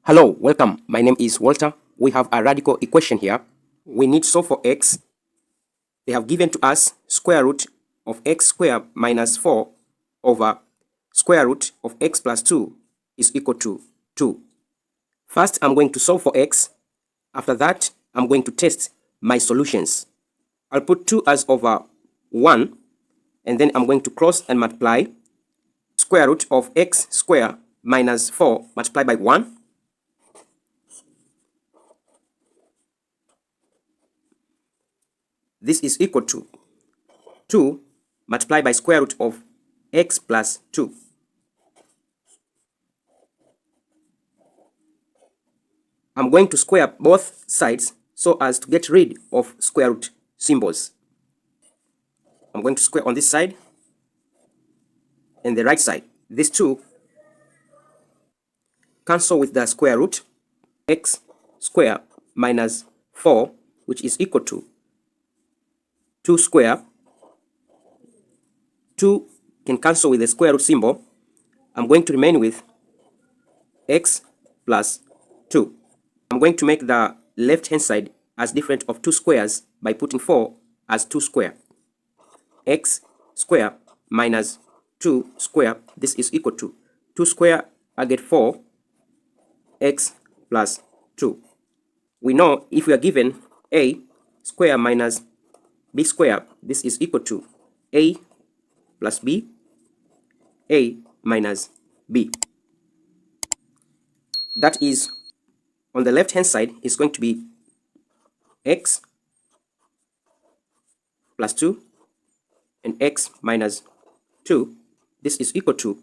Hello, welcome. My name is Walter. We have a radical equation here. We need to solve for x. They have given to us square root of x squared minus 4 over square root of x plus 2 is equal to 2. First, I'm going to solve for x. After that, I'm going to test my solutions. I'll put 2 as over 1, and then I'm going to cross and multiply square root of x squared minus 4 multiplied by 1. This is equal to 2 multiplied by square root of x plus 2. I'm going to square both sides so as to get rid of square root symbols. I'm going to square on this side and the right side. These two cancel with the square root. X squared minus 4, which is equal to 2 squared. 2 can cancel with the square root symbol. I'm going to remain with x plus 2. I'm going to make the left hand side as different of 2 squares by putting 4 as 2 squared. X squared minus 2 squared, this is equal to 2 squared, I get 4, x plus 2. We know if we are given a squared minus b squared, this is equal to a plus b, a minus b. That is, on the left hand side is going to be x plus 2 and x minus 2. This is equal to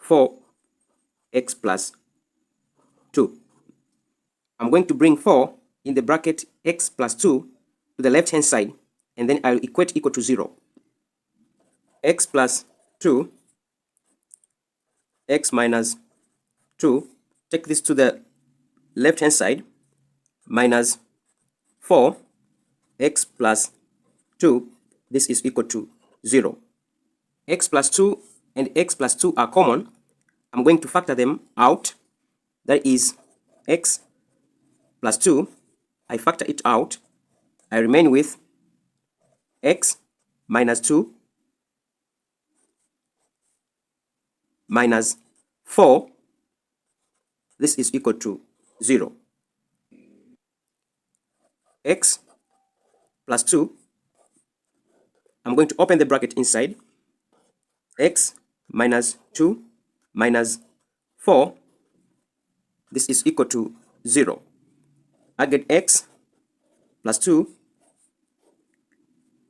4x plus 2. I'm going to bring 4 in the bracket x plus 2 to the left hand side, and then I'll equate equal to 0. X plus 2, x minus 2, take this to the left hand side, minus 4, x plus 2, this is equal to 0. X plus 2 and x plus 2 are common. I'm going to factor them out. That is x plus 2, I factor it out. I remain with x minus 2 minus 4, this is equal to 0. X plus 2, I'm going to open the bracket inside. X minus 2 minus 4, this is equal to 0. I get x plus 2.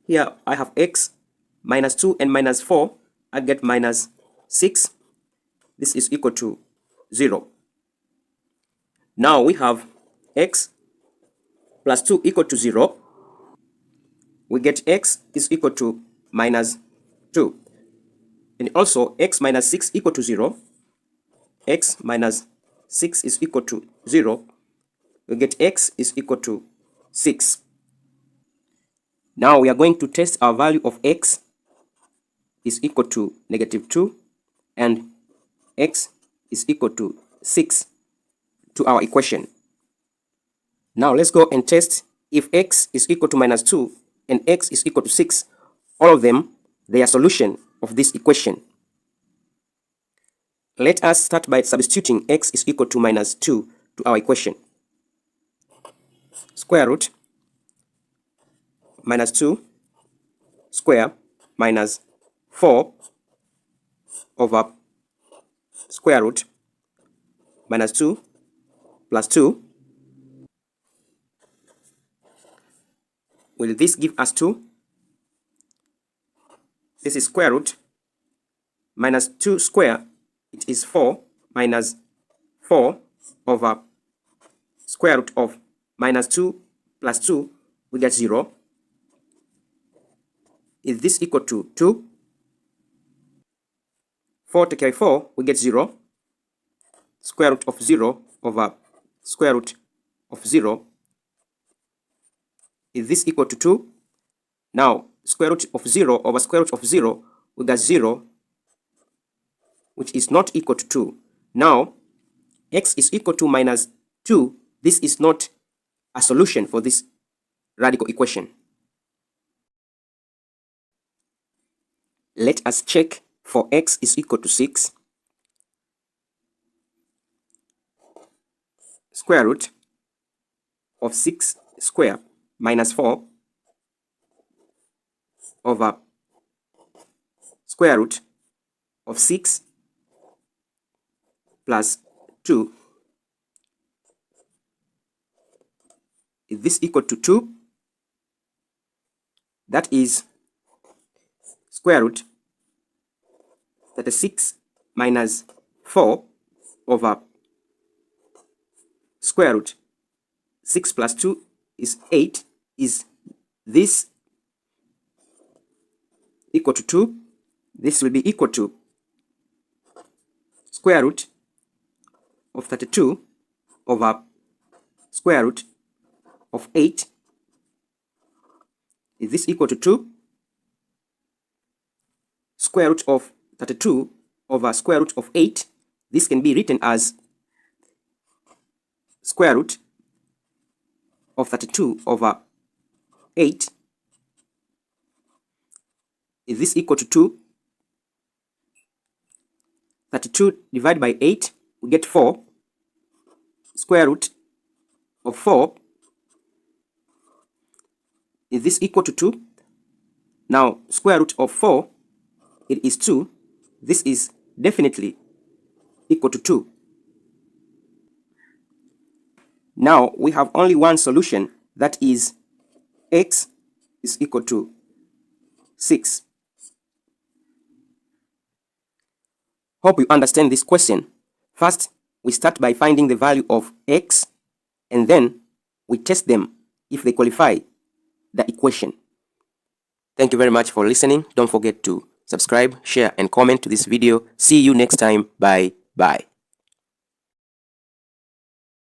Here I have x minus 2 and minus 4. I get minus 6. This is equal to 0. Now we have x plus 2 equal to 0. We get x is equal to minus 2. And also x minus 6 equal to 0. X minus 6 is equal to 0. We get x is equal to 6. Now we are going to test our value of x is equal to negative 2 and x is equal to 6 to our equation. Now let's go and test if x is equal to minus 2 and x is equal to 6. All of them, they are solution of this equation. Let us start by substituting x is equal to minus 2 to our equation. Square root minus 2 square minus 4 over square root minus 2 plus 2. Will this give us 2? This is square root minus 2 square, it is 4 minus 4 over square root of minus 2 plus 2, we get 0. Is this equal to 2? 4 take away 4, we get 0. Square root of 0 over square root of 0. Is this equal to 2? Now, square root of 0 over square root of 0, we get 0, which is not equal to 2. Now, x is equal to minus 2, this is not a solution for this radical equation. Let us check for x is equal to 6. Square root of 6 square minus 4 over square root of 6 plus 2. Is this equal to 2? That is square root 36 minus 4 over square root 6 plus 2 is 8. Is this equal to 2? This will be equal to square root of 32 over square root of 8. Is this equal to 2? Square root of 32 over square root of 8. This can be written as square root of 32 over 8. Is this equal to 2? 32 divided by 8, we get 4. Square root of 4. Is this equal to 2? Now, square root of 4, it is 2. This is definitely equal to 2. Now, we have only one solution, that is x is equal to 6. Hope you understand this question. First, we start by finding the value of x, and then we test them if they qualify the equation. Thank you very much for listening. Don't forget to subscribe, share, and comment to this video. See you next time. Bye.